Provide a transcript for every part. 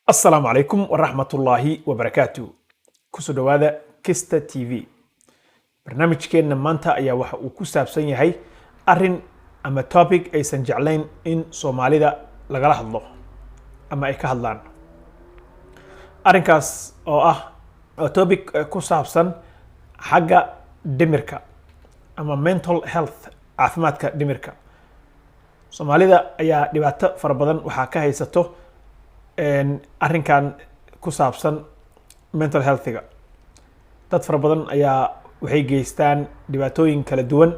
السلام عليكم ورحمة الله وبركاته. كسو دوادا كيستا تي في برنامج كينا مانتا ايا وحا وكساب سنيهي أرين أما توبيك أي سنجعلين إن سومالي دا لغاله الله أما إيكا هدلان أرين كاس أو توبيك كساب سن حاجة دميركا أما mental health عافماتك دميركا سومالي دا ايا دباتا فربادان وحاكا هيستو arrinkan ku saabsan mental health-ga dad fara badan ayaa waxay geystaan dhibaatooyin kala duwan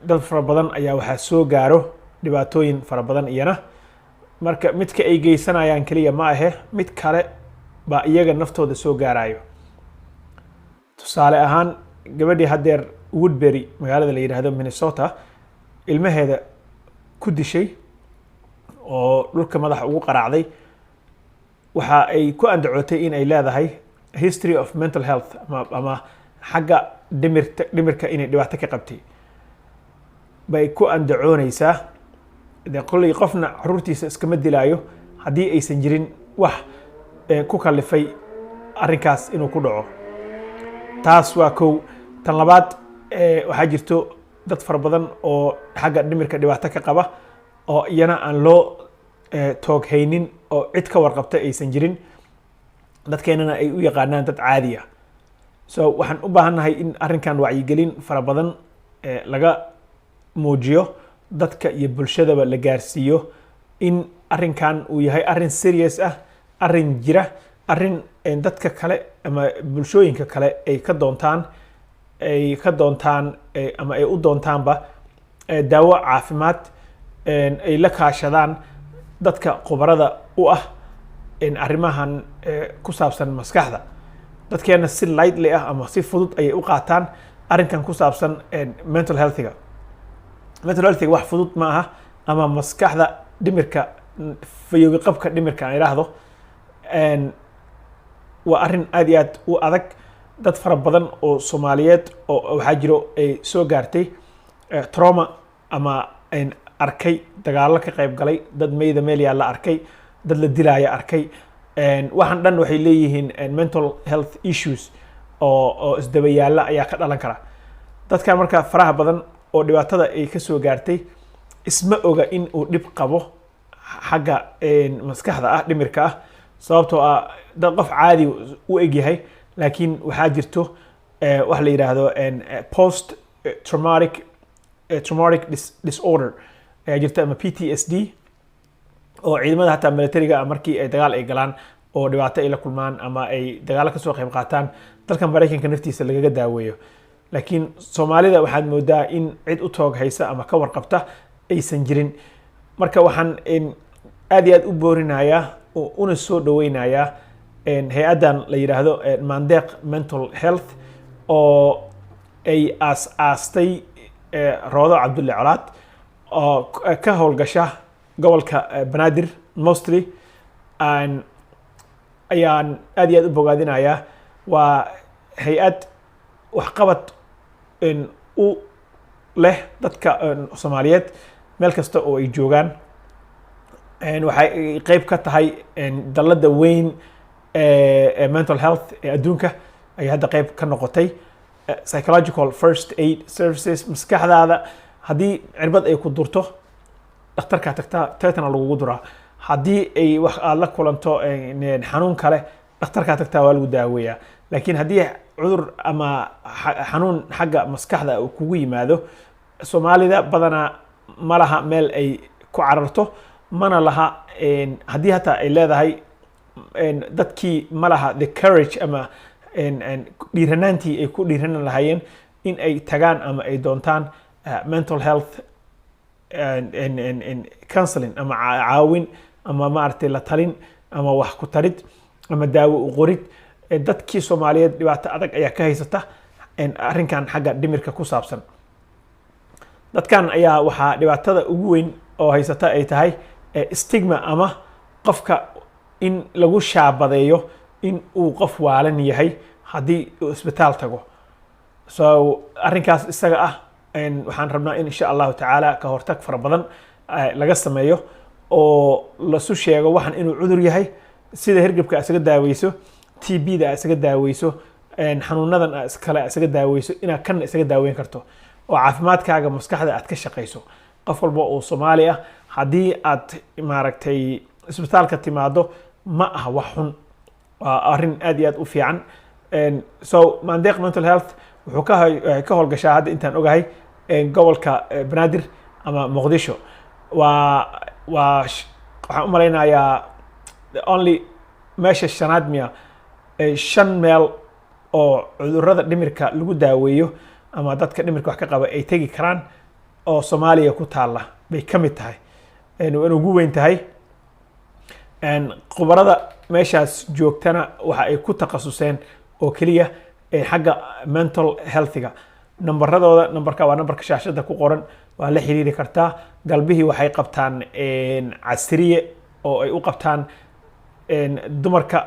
dad fara badan ayaa waxaa soo gaaro dhibaatooyin fara badan iyana marka midka ay geysanayaan kaliya ma ahe mid kale baa iyaga naftooda soo gaarayo tusaale ahaan gabadhii hadeer Woodbury magaalada la yiraahdo Minnesota ilmaheeda ku dishay oo dhulka madaxa ugu qaraacday waxa ay ku andacootay in ay leedahay history of mental health ama xagga dhimirka inay dhibaato ka qabtay bay ku andacoonaysaa qolay qofna xaruntiisa iskama dilaayo hadii aysan jirin wax ku kalifay arrinkaas inuu ku dhaco taas waa kow tan labaad waxa jirto dad fara badan oo xagga dhimirka dhibaato ka qaba oo iyana aan loo toog haynin oo cid ka warqabta aysan jirin dadkeenana ay u yaqaanaan dad caadi ah so waxaan u baahanahay in arrinkan wacyigelin fara badan laga muujiyo dadka iyo bulshadaba la gaarsiiyo in arrinkan uu yahay arrin serious ah arrin jira arrin dadka kale ama bulshooyinka kale ay ka doontaan ama ay u doontaanba daawo caafimaad ay la kaashadaan dadka khubarada u ah arrimahan ku saabsan maskaxda dadkeena si lightly ah ama si fudud ay u qaataan arrinkan ku saabsan mental health-ga wax fudud ma aha ama maskaxda dhimirka fayoobi qabka dhimirka aan iraahdo waa arrin aad iyo aad u adag dad fara badan oo Soomaaliyeed oo waxaa jiro ay soo gaartay trauma ama arkay dagaalo ka qayb galay dad meeyda meel yaa la arkay dad la dilaya arkay waxaan dhan waxay leeyihiin mental health issues oo isdaba yaala ayaa ka dhalan kara dadka marka faraha badan oo dhibaatada ay ka soo gaartay isma oga in uu dhib qabo xagga maskaxda ah dhimirka ah sababtoo ah dad qof caadi u eg yahay laakiin waxaa jirto wax la yiraahdo post traumatic disorder ayaa jirta ama PTSD oo ciidamada hataa militariga markii ay dagaal ay galaan oo dhibaato ay la kulmaan ama ay dagaal ka soo qayb qaataan dalka Mareykanka naftiisa lagaga daaweeyo laakiin Soomaalida waxaad moodaa in cid u toog haysa ama ka warqabta aysan jirin marka waxaan aad iyo aad u boorinayaa oo una soo dhaweynayaa hay'adan la yiraahdo Mandeq Mental Health oo ay aastay Roodo Cabdulle Colaad oo ka howlgasha gobolka Banaadir mostly ayaan aad iyo aad u bogaadinayaa waa hay'ad waxqabad u leh dadka Soomaaliyeed meel kasta oo ay joogaan waxay qayb ka tahay dalada weyn mental health adduunka ay hadda qayb ka noqotay psychological first aid services maskaxdaada haddii cirbad ay ku durto dhakhtarka tagtaa teetana lagugu duraa haddii ay wax aad la kulanto xanuun kale dhakhtarka tagtaa waa lagu daaweeyaa laakiin haddii cudur ama xanuun xagga maskaxda uu kugu yimaado Soomaalida badana ma laha meel ay ku cararto mana laha haddii hataa ay leedahay dadkii ma laha the courage ama dhiiranaantii ay ku dhiiranan lahaayeen in ay tagaan ama ay doontaan mental health counseling ama caawin ama maartay la talin ama wax ku tarid ama daawo u qorid dadkii Soomaaliyeed dhibaato adag ayaa ka haysata arrinkan xagga dhimirka ku saabsan dadkan ayaa waxa dhibaatada ugu weyn oo haysata ay tahay stigma ama qofka in lagu shaabadeeyo in uu qof waalan yahay hadii uu isbitaal tago so arrinkaas isaga ah waxaan rabnaa in insha Allah taala ka hortag fara badan laga sameeyo oo la soo sheego waxan inuu cudur yahay sida hergebka isaga daaweyso TB-da isaga daaweyso xanuunadan kale isaga daaweyso inaad kan isaga daaweyn karto oo caafimaadkaaga maskaxda aad ka shaqeyso qof walba oo Soomaali ah haddii aad maaragtay isbitaalka timaado ma aha wax xun waa arrin aad iyo aad u fiican so Mandeq Mental Health wuxuu ka howlgashaa hadda intaan ogahay gobolka Banaadir ama Muqdisho waxaan u malaynayaa only meesha shanaad miya 5 meel oo cudurrada dhimirka lagu daaweeyo ama dadka dhimirka wax ka qaba ay tagi karaan oo Soomaaliya ku taala bay ka mid tahay waan ugu weyn tahay khubarada meeshaas joogtana waxa ay ku takhasuseen oo kaliya xagga mental healthiga nambarka waa nambarka shaashada ku qoran waa la xiriiri kartaa galbihii waxay qabtaan casriye oo ay u qabtaan dumarka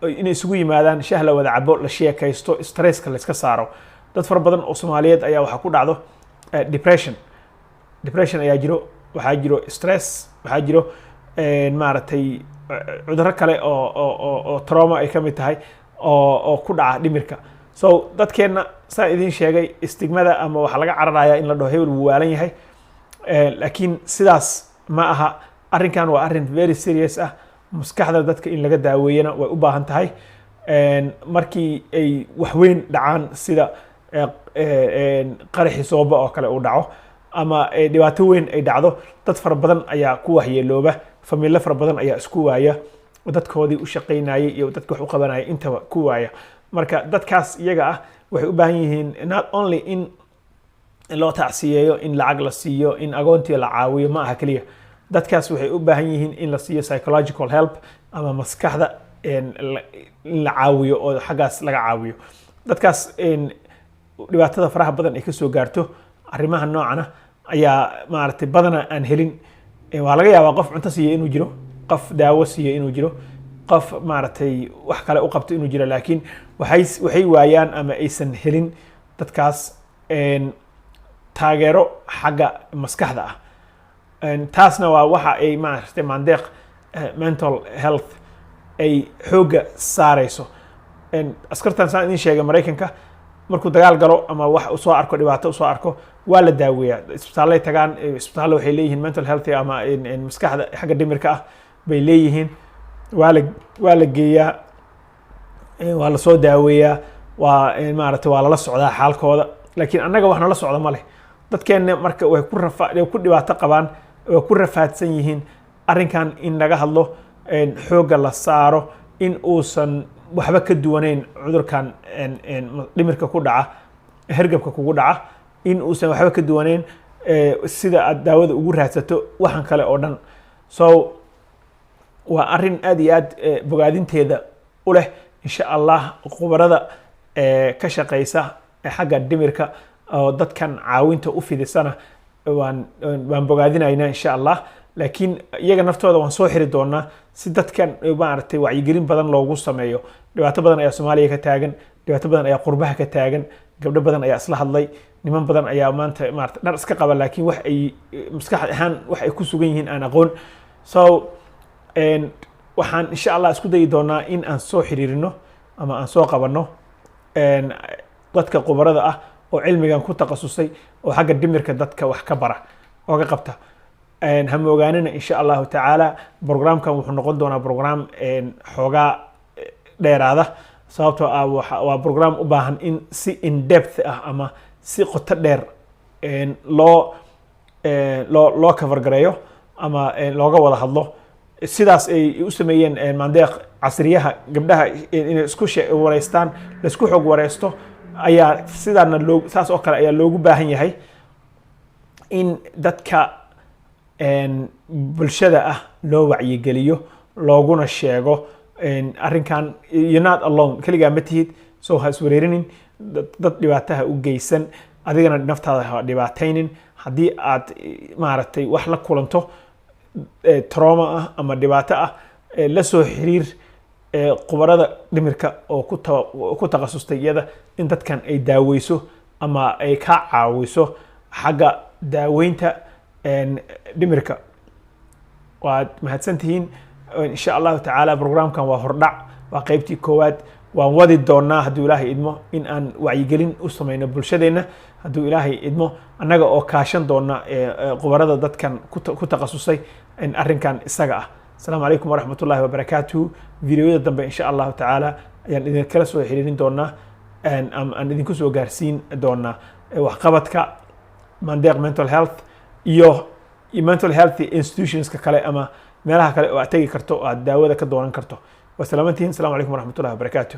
inay isugu yimaadaan shaah la wada cabo la sheekaysto stresska la iska saaro dad fara badan oo Soomaaliyeed ayaa waxa ku dhacdo depression ayaa jiro waxaa jiro stress waxaa jiro maaragtay cudurro kale oo trauma ay ka mid tahay oo ku dhaca dhimirka so dadkeena saa idin sheegay stigmada ama waxa laga cararayaa in la dhaho hebel wuu waalan yahay laakiin sidaas ma aha arrinkan waa arrin very serious ah maskaxda dadka in laga daaweeyana way u baahan tahay markii ay wax weyn dhacaan sida qaraxi sooba oo kale uu dhaco ama dhibaato weyn ay dhacdo dad fara badan ayaa ku waxyeelooba familyo fara badan ayaa isku waaya dadkoodii u shaqeynayay iyo dadka wax u qabanayay intaba ku waaya marka dadkaas iyaga ah waxay u baahan yihiin not only in loo tacsiyeeyo in lacag la siiyo in agoontii la caawiyo ma aha kaliya dadkaas waxay u baahan yihiin in la siiyo psychological help ama maskaxda in la caawiyo oo xaggaas laga caawiyo dadkaas dhibaatada faraha badan ay ka soo gaarto arrimaha noocana ayaa maaragtay badana aan helin waa laga yaabaa qof cunto siiyo inuu jiro qof daawo siiyo inuu jiro qof maaragtay wax kale u qabto inuu jiro laakiin waxay waayaan ama aysan helin dadkaas taageero xagga maskaxda ah taasna waa waxa ay maaragtay Mandeq Mental Health ay xooga saarayso askartan saan idin sheegay Mareykanka markuu dagaal galo ama wax u soo arko dhibaato u soo arko waa la daaweeyaa isbitaalay tagaan isbitaalada waxay leeyihiin mental health ama maskaxda xagga dhimirka ah bay leeyihiin waa la geeyaa waa la soo daaweeyaa waa maaragtay waa lala socdaa xaalkooda laakiin annaga wax nala socda ma leh dadkeena marka way ku dhibaato qabaan way ku rafaadsan yihiin arrinkan in laga hadlo xooga la saaro in uusan waxba ka duwanayn cudurkan dhimirka ku dhaca hergebka kugu dhaca in uusan waxba ka duwanayn sida aad daawada ugu raadsato waxan kale oo dhan so waa arrin aad iyo aad bogaadinteeda u leh insha Allah khubarada ka shaqeysa xagga dhimirka oo dadkan caawinta u fidisana waan bogaadinaynaa insha Allah laakiin iyaga naftooda waan soo xiri doonaa si dadkan maaragtay wacyigelin badan loogu sameeyo dhibaato badan ayaa Soomaaliya ka taagan dhibaato badan ayaa qurbaha ka taagan gabdho badan ayaa isla hadlay niman badan ayaa maanta maaragtay dhar iska qaba laakiin wax ay maskax ahaan wax ay ku sugan yihiin aan aqoon so waxaan insha Allah isku dayi doonaa in aan soo xiriirino ama aan soo qabanno dadka khubarada ah oo cilmigan ku takhasusay oo xagga dhimirka dadka wax ka bara oo ka qabta هم ogaanina insha Allah taala programkan wuxuu noqon doonaa program xoogaa dheeraada sababtoo ah waa program u baahan in si in depth ah ama si qoto dheer loo cover gareeyo ama looga wada hadlo sidaas ay u sameeyeen Mandeq casriyaha gabdhaha inay isku wareystaan la isku xog wareysto ayaa sidaana saas oo kale ayaa loogu baahan yahay in dadka bulshada ah loo wacyigeliyo looguna sheego arrinkan you're not alone kaligaa ma tihid soo ha iswareerinin dad dhibaataha u geysan adigana naftaada ha dhibaataynin haddii aad maaragtay wax la kulanto trauma ah ama dhibaato ah la soo xiriir khubarada dhimirka oo ku takhasustay iyada in dadkan ay daaweyso ama ay ka caawiso xagga daaweynta dhimirka waad mahadsantihiin إن شاء الله تعالى برنامج كان وهردع وقيبتي كواد ووادي دونا هدو إلهي إدمو إن أن وعيقلين أسمينا بلشدينا هدو إلهي إدمو أناقا أو كاشن دونا قبرادة داد كان كتقصصي إن أرين كان إستاقع. السلام عليكم ورحمة الله وبركاته. فيديو دنب إن شاء الله تعالى يعني إذن كلا سوى حيرين دونا أن إذن كسو غارسين دونا وحقبتك مانديق mental health iyo mental health institutions kale ama meelaha kale oo aad tagi karto oo aad daawada ka doonan karto. wasalaamtiin. Assalamu alaykum warahmatullahi wabarakatuh.